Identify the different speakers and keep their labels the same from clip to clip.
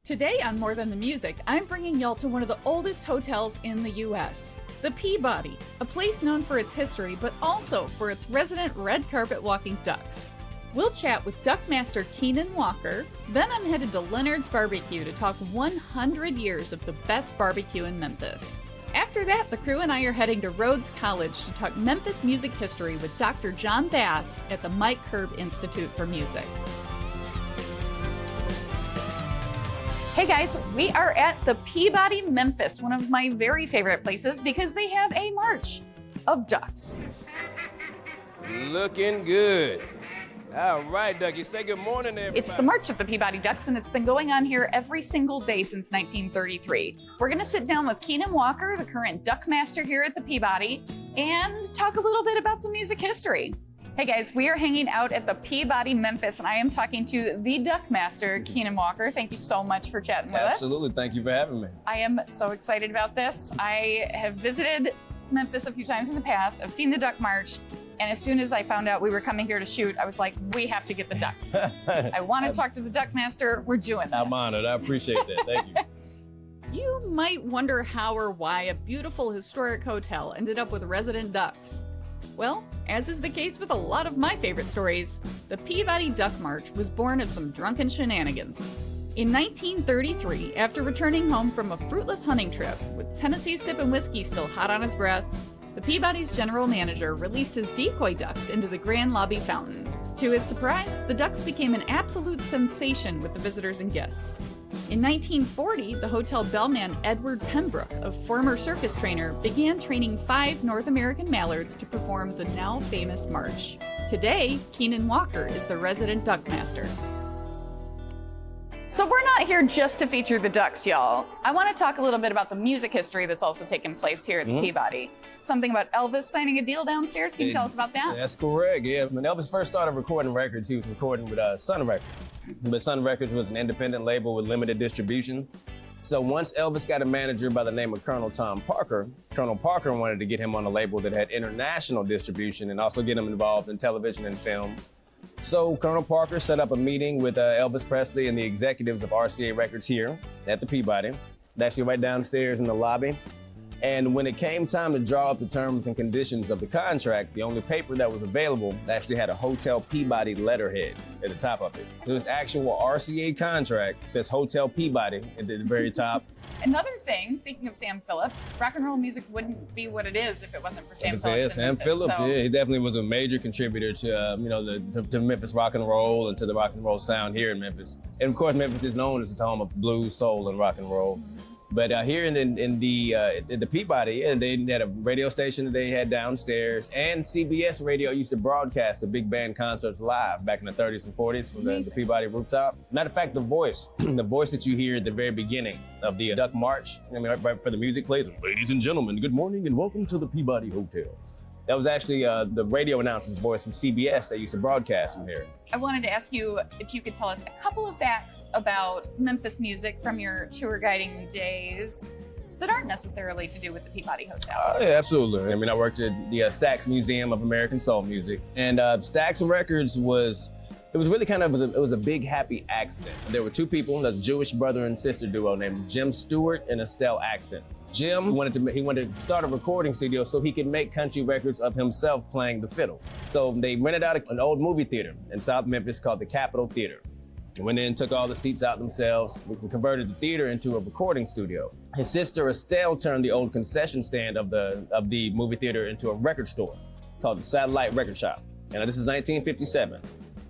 Speaker 1: Today on More Than the Music, I'm bringing y'all to one of the oldest hotels in the U.S., the Peabody, a place known for its history, but also for its resident red carpet walking ducks. We'll chat with Duckmaster Kenon Walker, then I'm headed to Leonard's Barbecue to talk 100 years of the best barbecue in Memphis. After that, the crew and I are heading to Rhodes College to talk Memphis music history with Dr. John Bass at the Mike Curb Institute for Music. Hey guys, we are at the Peabody, Memphis, one of my very favorite places because they have a march of ducks.
Speaker 2: Looking good. All right, Ducky, say good morning to everybody.
Speaker 1: It's the March of the Peabody Ducks, and it's been going on here every single day since 1933. We're gonna sit down with Kenon Walker, the current Duckmaster here at the Peabody, and talk a little bit about some music history. Hey guys, we are hanging out at the Peabody, Memphis, and I am talking to the Duckmaster, Kenon Walker. Thank you so much for chatting with us.
Speaker 2: Absolutely, thank you for having me.
Speaker 1: I am so excited about this. I have visited Memphis a few times in the past. I've seen the Duck March, and as soon as I found out we were coming here to shoot, I was like, we have to get the ducks. I want to talk to the Duckmaster. We're doing this.
Speaker 2: I'm honored, I appreciate that, thank you.
Speaker 1: You might wonder how or why a beautiful historic hotel ended up with resident ducks. Well, as is the case with a lot of my favorite stories, the Peabody Duck March was born of some drunken shenanigans. In 1933, after returning home from a fruitless hunting trip, with Tennessee sipping whiskey still hot on his breath, the Peabody's general manager released his decoy ducks into the Grand Lobby fountain. To his surprise, the ducks became an absolute sensation with the visitors and guests. In 1940, the hotel bellman Edward Pembroke, a former circus trainer, began training 5 North American mallards to perform the now famous march. Today, Kenon Walker is the resident Duckmaster. So we're not here just to feature the ducks, y'all. I want to talk a little bit about the music history that's also taken place here at the Peabody. Something about Elvis signing a deal downstairs. Can you tell us about that?
Speaker 2: That's correct, yeah. When Elvis first started recording records, he was recording with Sun Records. But Sun Records was an independent label with limited distribution. So once Elvis got a manager by the name of Colonel Tom Parker, Colonel Parker wanted to get him on a label that had international distribution and also get him involved in television and films. So Colonel Parker set up a meeting with Elvis Presley and the executives of RCA Records here at the Peabody, actually right downstairs in the lobby. And when it came time to draw up the terms and conditions of the contract, the only paper that was available actually had a Hotel Peabody letterhead at the top of it. So this actual RCA contract says Hotel Peabody at the very top.
Speaker 1: Another thing, speaking of Sam Phillips, rock and roll music wouldn't be what it is if it wasn't for Sam Phillips.
Speaker 2: Yeah, Sam Phillips, yeah, he definitely was a major contributor to to Memphis rock and roll and to the rock and roll sound here in Memphis. And of course, Memphis is known as the home of blues, soul, and rock and roll. But here in the Peabody, yeah, they had a radio station that they had downstairs, and CBS Radio used to broadcast the big band concerts live back in the 30s and 40s from the Peabody rooftop. Matter of fact, the voice that you hear at the very beginning of the Duck March, I mean, right before the music plays, ladies and gentlemen, good morning and welcome to the Peabody Hotel. That was actually the radio announcer's voice from CBS that used to broadcast from here.
Speaker 1: I wanted to ask you if you could tell us a couple of facts about Memphis music from your tour guiding days that aren't necessarily to do with the Peabody Hotel.
Speaker 2: Yeah, absolutely. I mean, I worked at the Stax Museum of American Soul Music, and Stax Records was really kind of a big happy accident. There were 2 people, a Jewish brother and sister duo named Jim Stewart and Estelle Axton. Jim wanted to start a recording studio so he could make country records of himself playing the fiddle. So they rented out an old movie theater in South Memphis called the Capitol Theater. They went in, took all the seats out themselves, and converted the theater into a recording studio. His sister Estelle turned the old concession stand of the movie theater into a record store called the Satellite Record Shop. And this is 1957.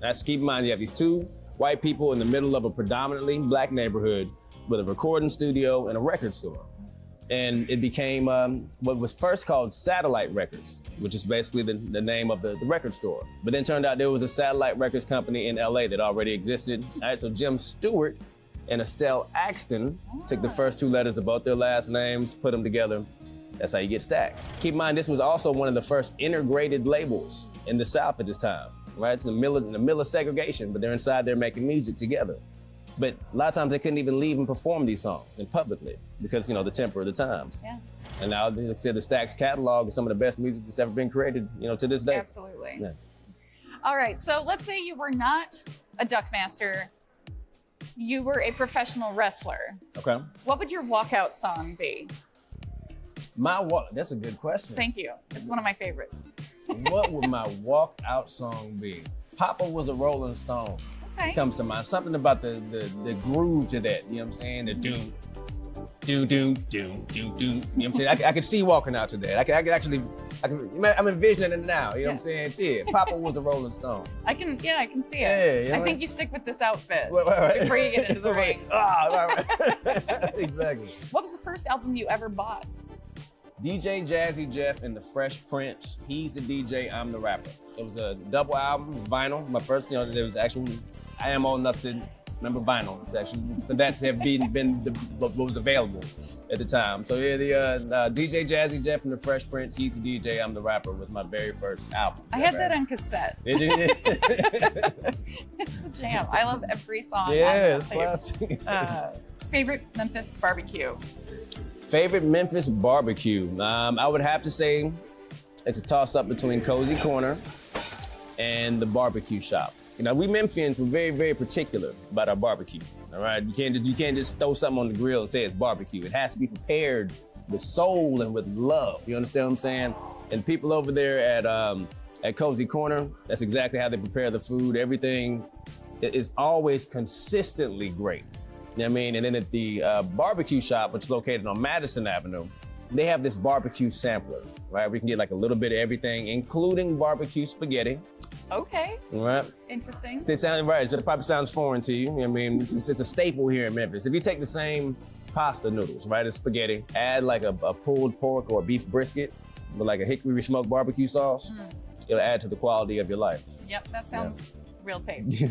Speaker 2: Now, keep in mind, you have these 2 white people in the middle of a predominantly black neighborhood with a recording studio and a record store. And it became what was first called Satellite Records, which is basically the name of the record store. But then turned out there was a Satellite Records company in LA that already existed. All right, so Jim Stewart and Estelle Axton took the first 2 letters of both their last names, put them together. That's how you get Stax. Keep in mind, this was also one of the first integrated labels in the South at this time, right? It's in the middle of segregation, but they're inside there making music together. But a lot of times they couldn't even leave and perform these songs publicly because, the temper of the times. Yeah. And now, like I said, the Stax catalog is some of the best music that's ever been created, to this day.
Speaker 1: Absolutely. Yeah. All right, so let's say you were not a Duckmaster, you were a professional wrestler,
Speaker 2: Okay.
Speaker 1: what would your walkout song be?
Speaker 2: That's a good question.
Speaker 1: Thank you. It's one of my favorites.
Speaker 2: What would my walkout song be? Papa was a Rolling Stone.
Speaker 1: Okay.
Speaker 2: Comes to mind. Something about the groove to that. You know what I'm saying? The doom, doom, doom, doom, doom, doom. You know what I'm saying? I could see walking out to that. I could actually, I'm envisioning it now. You know what I'm saying? It's here. Papa was a Rolling Stone.
Speaker 1: I can see it.
Speaker 2: Yeah, you know
Speaker 1: I think you stick with this outfit
Speaker 2: right.
Speaker 1: before you get into the ring.
Speaker 2: Right. Exactly.
Speaker 1: What was the first album you ever bought?
Speaker 2: DJ Jazzy Jeff and the Fresh Prince. He's the DJ, I'm the rapper. It was a double album, it was vinyl. My first, there was actually, I am old enough to remember vinyl. Actually, for that to have been what was available at the time. So yeah, the DJ Jazzy Jeff and the Fresh Prince, he's the DJ, I'm the rapper was my very first album.
Speaker 1: I had that on cassette.
Speaker 2: Did you?
Speaker 1: It's a jam. I love every song.
Speaker 2: Yeah, it's classic.
Speaker 1: Favorite Memphis barbecue?
Speaker 2: Favorite Memphis barbecue? I would have to say it's a toss-up between Cozy Corner and the barbecue shop. We Memphians were very, very particular about our barbecue. All right, you can't just throw something on the grill and say it's barbecue. It has to be prepared with soul and with love. You understand what I'm saying? And people over there at Cozy Corner, that's exactly how they prepare the food. Everything is always consistently great. You know what I mean? And then at the barbecue shop, which is located on Madison Avenue, they have this barbecue sampler, right? We can get like a little bit of everything, including barbecue spaghetti.
Speaker 1: Okay.
Speaker 2: Right?
Speaker 1: Interesting.
Speaker 2: They sound right, so it probably sounds foreign to you. You know what I mean? It's a staple here in Memphis. If you take the same pasta noodles, right, as spaghetti, add like a pulled pork or a beef brisket with like a hickory smoked barbecue sauce, it'll add to the quality of your life.
Speaker 1: Yep, that sounds real tasty.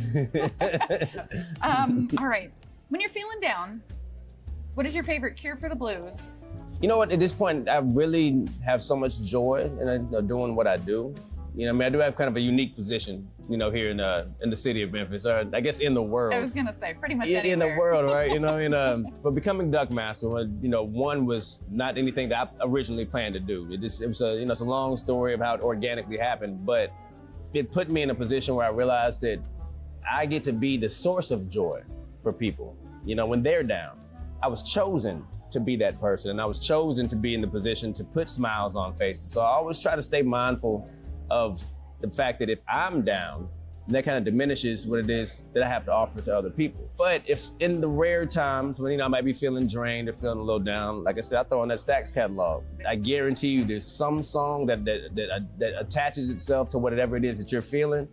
Speaker 1: All right. When you're feeling down, what is your favorite cure for the blues?
Speaker 2: You know what? At this point, I really have so much joy in doing what I do. You know, I mean, I do have kind of a unique position, here in the city of Memphis, or I guess in the world.
Speaker 1: I was gonna say pretty much
Speaker 2: in the world, right? But becoming Duckmaster, one was not anything that I originally planned to do. It was it's a long story of how it organically happened, but it put me in a position where I realized that I get to be the source of joy for people. When they're down, I was chosen to be that person, and I was chosen to be in the position to put smiles on faces. So I always try to stay mindful of the fact that if I'm down, that kind of diminishes what it is that I have to offer to other people. But if in the rare times when I might be feeling drained or feeling a little down, like I said, I throw on that Stax catalog. I guarantee you there's some song that attaches itself to whatever it is that you're feeling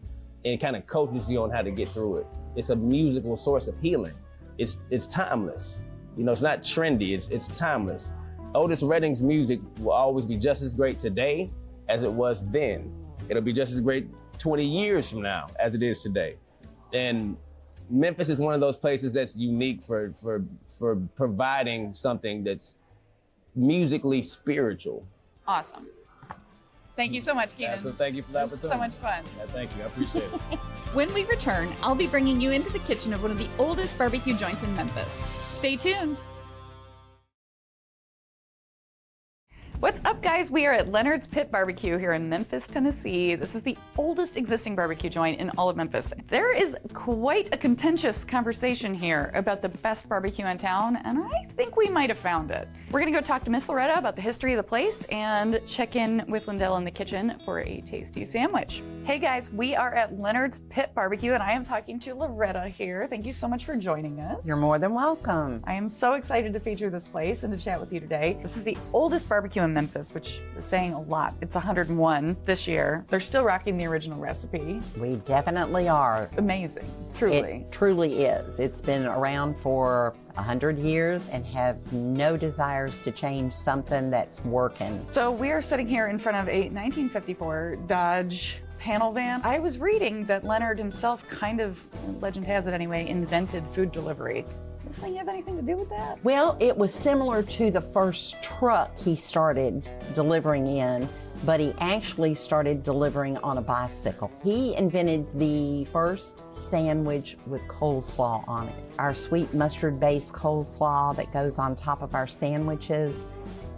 Speaker 2: and kind of coaches you on how to get through it. It's a musical source of healing. It's timeless. It's not trendy, it's timeless. Otis Redding's music will always be just as great today as it was then. It'll be just as great 20 years from now as it is today. And Memphis is one of those places that's unique for providing something that's musically spiritual.
Speaker 1: Awesome. Thank you so much, Kenon.
Speaker 2: So thank you for the opportunity.
Speaker 1: So much fun.
Speaker 2: Yeah, thank you, I appreciate it.
Speaker 1: When we return, I'll be bringing you into the kitchen of one of the oldest barbecue joints in Memphis. Stay tuned. What's up, guys? We are at Leonard's Pit Barbecue here in Memphis, Tennessee. This is the oldest existing barbecue joint in all of Memphis. There is quite a contentious conversation here about the best barbecue in town, and I think we might have found it. We're gonna go talk to Miss Loretta about the history of the place and check in with Lindell in the kitchen for a tasty sandwich. Hey guys, we are at Leonard's Pit Barbecue, and I am talking to Loretta here. Thank you so much for joining us.
Speaker 3: You're more than welcome.
Speaker 1: I am so excited to feature this place and to chat with you today. This is the oldest barbecue in Memphis, which is saying a lot. It's 101 this year. They're still rocking the original recipe.
Speaker 3: We definitely are.
Speaker 1: Amazing, truly.
Speaker 3: It truly is. It's been around for 100 years and have no desires to change something that's working.
Speaker 1: So we are sitting here in front of a 1954 Dodge panel van. I was reading that Leonard himself kind of, legend has it anyway, invented food delivery. Does this thing have anything to do with that?
Speaker 3: Well, it was similar to the first truck he started delivering in, but he actually started delivering on a bicycle. He invented the first sandwich with coleslaw on it. Our sweet mustard-based coleslaw that goes on top of our sandwiches.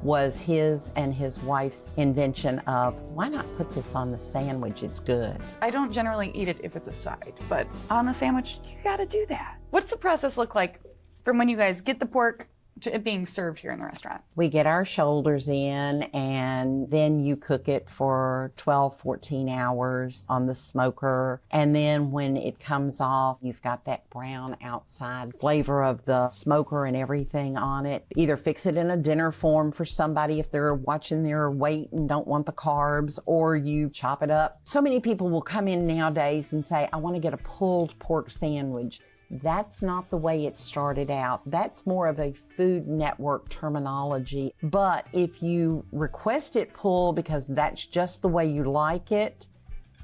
Speaker 3: was his and his wife's invention of, why not put this on the sandwich? It's good.
Speaker 1: I don't generally eat it if it's a side, but on the sandwich, you gotta do that. What's the process look like from when you guys get the pork to it being served here in the restaurant?
Speaker 3: We get our shoulders in, and then you cook it for 12, 14 hours on the smoker. And then when it comes off, you've got that brown outside flavor of the smoker and everything on it. Either fix it in a dinner form for somebody if they're watching their weight and don't want the carbs, or you chop it up. So many people will come in nowadays and say, I want to get a pulled pork sandwich. That's not the way it started out. That's more of a Food Network terminology. But if you request it pulled because that's just the way you like it,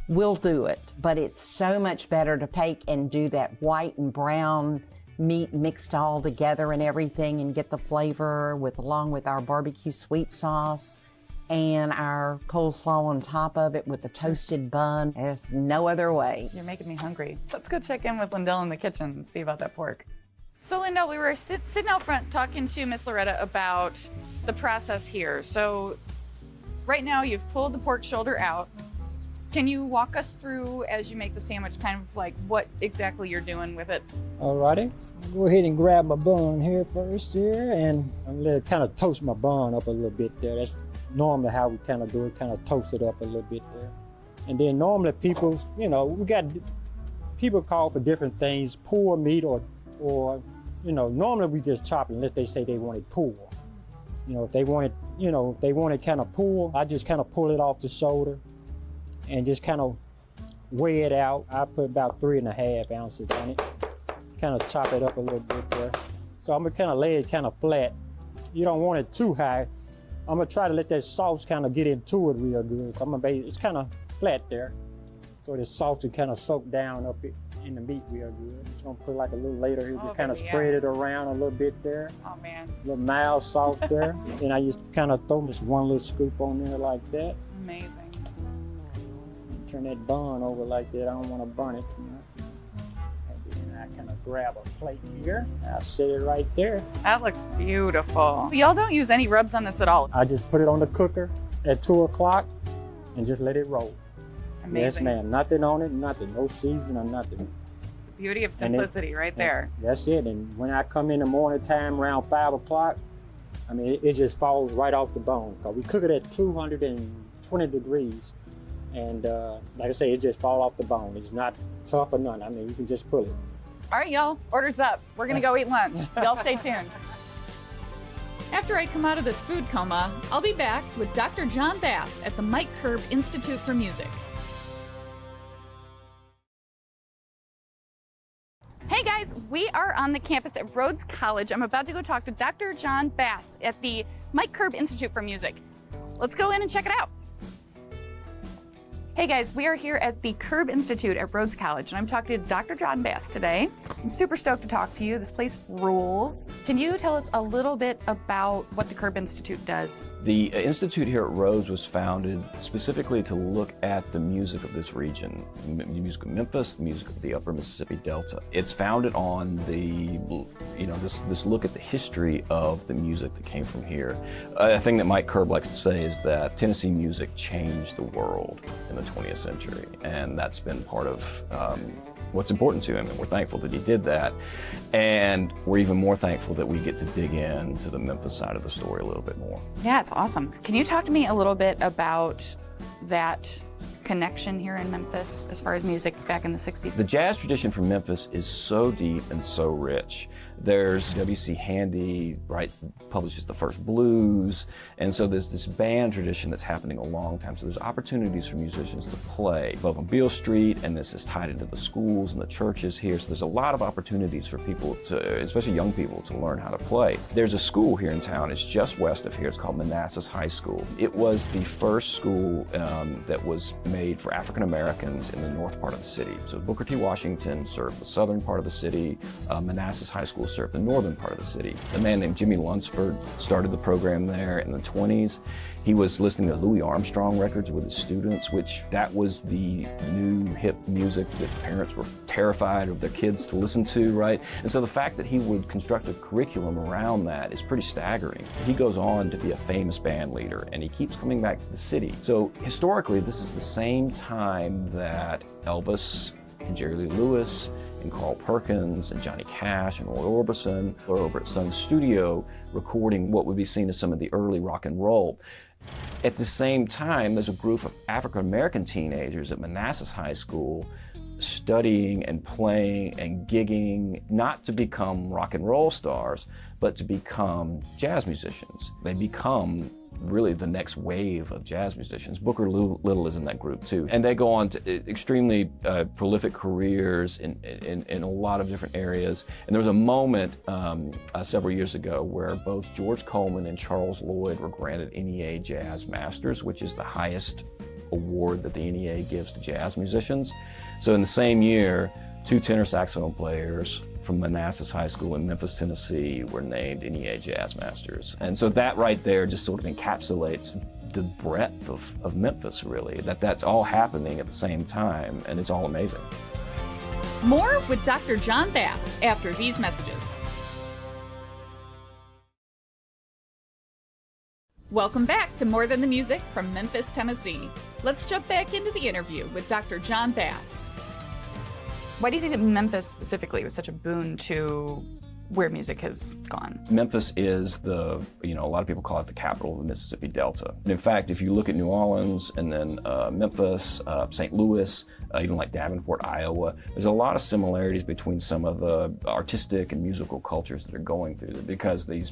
Speaker 3: we'll do it. But it's so much better to take and do that white and brown meat mixed all together and everything and get the flavor along with our barbecue sweet sauce and our coleslaw on top of it with the toasted bun. There's no other way.
Speaker 1: You're making me hungry. Let's go check in with Lindell in the kitchen and see about that pork. So Lindell, we were sitting out front talking to Miss Loretta about the process here. So right now you've pulled the pork shoulder out. Can you walk us through, as you make the sandwich, kind of like what exactly you're doing with it?
Speaker 4: Alrighty, I'll go ahead and grab my bun here first here, and I'm gonna kind of toast my bun up a little bit there. That's normally how we kind of do it, kind of toast it up a little bit there. And then normally people, you know, people call for different things, pulled meat or, you know, normally we just chop it unless they say they want it pulled. You know, if they want it kind of pulled, I just kind of pull it off the shoulder and just kind of weigh it out. I put about 3.5 ounces on it. Kind of chop it up a little bit there. So I'm gonna kind of lay it kind of flat. You don't want it too high. I'm gonna try to let that sauce kind of get into it real good. So I'm gonna it's kind of flat there. So the sauce will kind of soak down up in the meat real good. Just gonna put like a little later here, just kind of spread it around a little bit there.
Speaker 1: Oh man.
Speaker 4: A little mild sauce there. And I just kind of throw just one little scoop on there like that.
Speaker 1: Amazing.
Speaker 4: Turn that bun over like that. I don't want to burn it too much. I kind of grab a plate here. I'll set it right there.
Speaker 1: That looks beautiful. Y'all don't use any rubs on this at all.
Speaker 4: I just put it on the cooker at 2 o'clock and just let it roll.
Speaker 1: Amazing.
Speaker 4: Yes, ma'am. Nothing on it, nothing. No season or nothing.
Speaker 1: The beauty of simplicity right there.
Speaker 4: That's it. And when I come in the morning time around 5 o'clock, I mean, it just falls right off the bone. Because we cook it at 220 degrees. And like I say, it just falls off the bone. It's not tough or none. I mean, you can just pull it.
Speaker 1: All right, y'all, orders up. We're gonna go eat lunch. Y'all stay tuned. After I come out of this food coma, I'll be back with Dr. John Bass at the Mike Curb Institute for Music. Hey guys, we are on the campus at Rhodes College. I'm about to go talk to Dr. John Bass at the Mike Curb Institute for Music. Let's go in and check it out. Hey guys, we are here at the Curb Institute at Rhodes College, and I'm talking to Dr. John Bass today. I'm super stoked to talk to you. This place rules. Can you tell us a little bit about what the Curb Institute does?
Speaker 5: The Institute here at Rhodes was founded specifically to look at the music of this region, the music of Memphis, the music of the upper Mississippi Delta. It's founded on the, this look at the history of the music that came from here. A thing that Mike Curb likes to say is that Tennessee music changed the world in the 20th century, and that's been part of what's important to him, and we're thankful that he did that. And we're even more thankful that we get to dig into the Memphis side of the story a little bit more.
Speaker 1: Yeah, it's awesome. Can you talk to me a little bit about that connection here in Memphis as far as music back in the 60s?
Speaker 5: The jazz tradition from Memphis is so deep and so rich. There's W.C. Handy, right, publishes the first blues, and so there's this band tradition that's happening a long time. So there's opportunities for musicians to play, both on Beale Street, and this is tied into the schools and the churches here. So there's a lot of opportunities for people to, especially young people, to learn how to play. There's a school here in town, it's just west of here, it's called Manassas High School. It was the first school that was made for African Americans in the north part of the city. So Booker T. Washington served the southern part of the city. Manassas High School schools served the northern part of the city. A man named Jimmy Lunsford started the program there in the 20s. He was listening to Louis Armstrong records with his students, which that was the new hip music that parents were terrified of their kids to listen to, right? And so the fact that he would construct a curriculum around that is pretty staggering. He goes on to be a famous band leader, and he keeps coming back to the city. So historically, this is the same time that Elvis and Jerry Lee Lewis and Carl Perkins and Johnny Cash and Roy Orbison are over at Sun's studio recording what would be seen as some of the early rock and roll. At the same time, there's a group of African-American teenagers at Manassas High School studying and playing and gigging, not to become rock and roll stars, but to become jazz musicians. They become really the next wave of jazz musicians. Booker Little is in that group too. And they go on to extremely prolific careers in a lot of different areas. And there was a moment several years ago where both George Coleman and Charles Lloyd were granted NEA Jazz Masters, which is the highest award that the NEA gives to jazz musicians. So in the same year, 2 tenor saxophone players from Manassas High School in Memphis, Tennessee were named NEA Jazz Masters. And so that right there just sort of encapsulates the breadth of Memphis, really, that's all happening at the same time, and it's all amazing.
Speaker 1: More with Dr. John Bass after these messages. Welcome back to More Than the Music from Memphis, Tennessee. Let's jump back into the interview with Dr. John Bass. Why do you think that Memphis specifically was such a boon to where music has gone?
Speaker 5: Memphis is a lot of people call it the capital of the Mississippi Delta. And in fact, if you look at New Orleans and then Memphis, St. Louis, even like Davenport, Iowa, there's a lot of similarities between some of the artistic and musical cultures that are going through it because these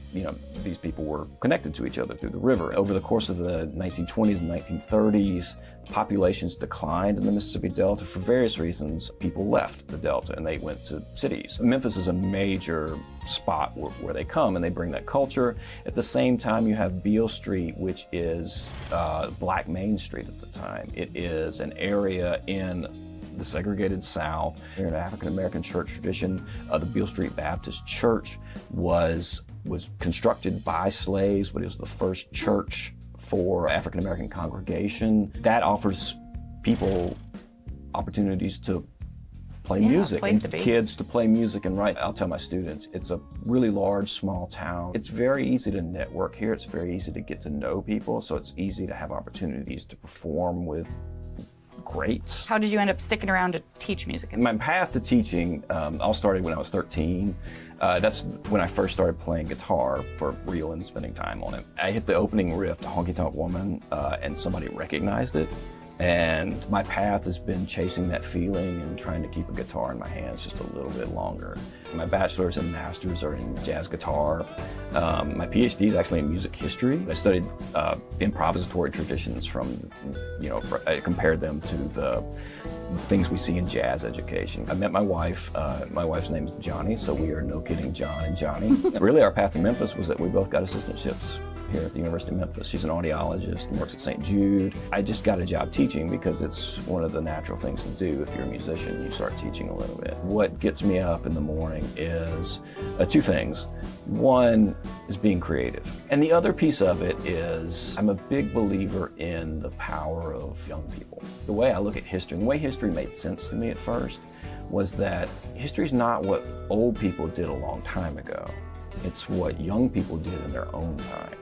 Speaker 5: people were connected to each other through the river. Over the course of the 1920s and 1930s, populations declined in the Mississippi Delta for various reasons. People left the Delta and they went to cities. Memphis is a major spot where they come and they bring that culture. At the same time, you have Beale Street, which is Black Main Street at the time. It is an area in the segregated South. In an African-American church tradition, the Beale Street Baptist Church was constructed by slaves, but it was the first church for African-American congregation. That offers people opportunities to play music and kids to play music and write. I'll tell my students, it's a really large, small town. It's very easy to network here. It's very easy to get to know people. So it's easy to have opportunities to perform with greats.
Speaker 1: How did you end up sticking around to teach music?
Speaker 5: My path to teaching all started when I was 13. That's when I first started playing guitar for real and spending time on it. I hit the opening riff to Honky Tonk Woman and somebody recognized it. And my path has been chasing that feeling and trying to keep a guitar in my hands just a little bit longer. My bachelor's and master's are in jazz guitar. My PhD is actually in music history. I studied improvisatory traditions from, I compared them to the things we see in jazz education. I met my wife. My wife's name is Johnny, so we are no kidding John and Johnny. Really, our path to Memphis was that we both got assistantships here at the University of Memphis. She's an audiologist and works at St. Jude. I just got a job teaching because it's one of the natural things to do. If you're a musician, you start teaching a little bit. What gets me up in the morning is 2 things. One is being creative. And the other piece of it is I'm a big believer in the power of young people. The way I look at history, and the way history made sense to me at first, was that history's not what old people did a long time ago. It's what young people did in their own time.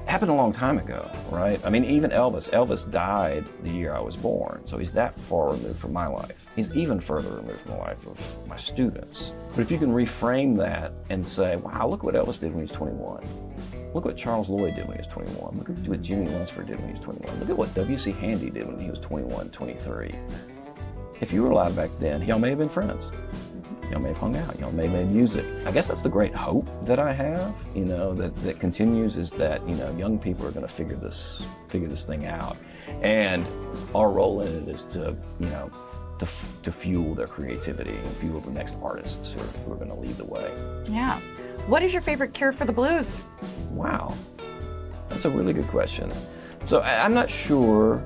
Speaker 5: It happened a long time ago, right? I mean, even Elvis died the year I was born, so he's that far removed from my life. He's even further removed from the life of my students. But if you can reframe that and say, wow, look what Elvis did when he was 21. Look what Charles Lloyd did when he was 21. Look what Jimmy Lunsford did when he was 21. Look at what W.C. Handy did when he was 21, 23. If you were alive back then, y'all may have been friends. Y'all may have hung out, y'all may have made music. I guess that's the great hope that I have, that continues, is that, young people are gonna figure this thing out. And our role in it is to fuel their creativity and fuel the next artists who are gonna lead the way.
Speaker 1: Yeah. What is your favorite cure for the blues?
Speaker 5: Wow, that's a really good question. So I'm not sure,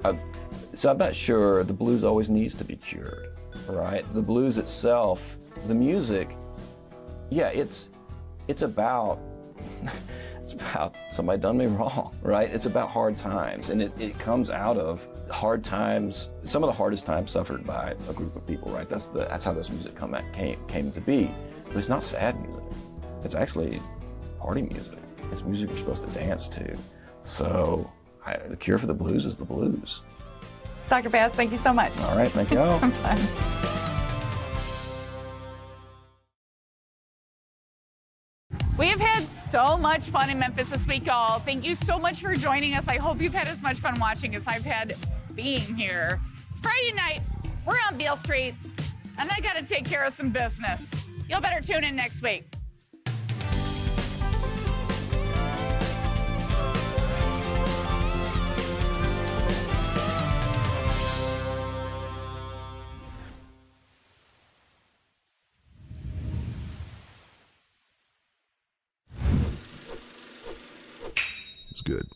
Speaker 5: the blues always needs to be cured. Right? The blues itself, the music Yeah, it's about it's about somebody done me wrong, right? It's about hard times, and it comes out of hard times. Some of the hardest times suffered by a group of people, right? That's how this music came to be. But it's not sad music. It's actually party music. It's music you're supposed to dance to. So the cure for the blues is the blues.
Speaker 1: Dr. Bass, thank you so much.
Speaker 5: All right, thank you all.
Speaker 1: Some fun. We have had so much fun in Memphis this week, y'all. Thank you so much for joining us. I hope you've had as much fun watching as I've had being here. It's Friday night. We're on Beale Street, and I got to take care of some business. You'll better tune in next week.
Speaker 6: It's good.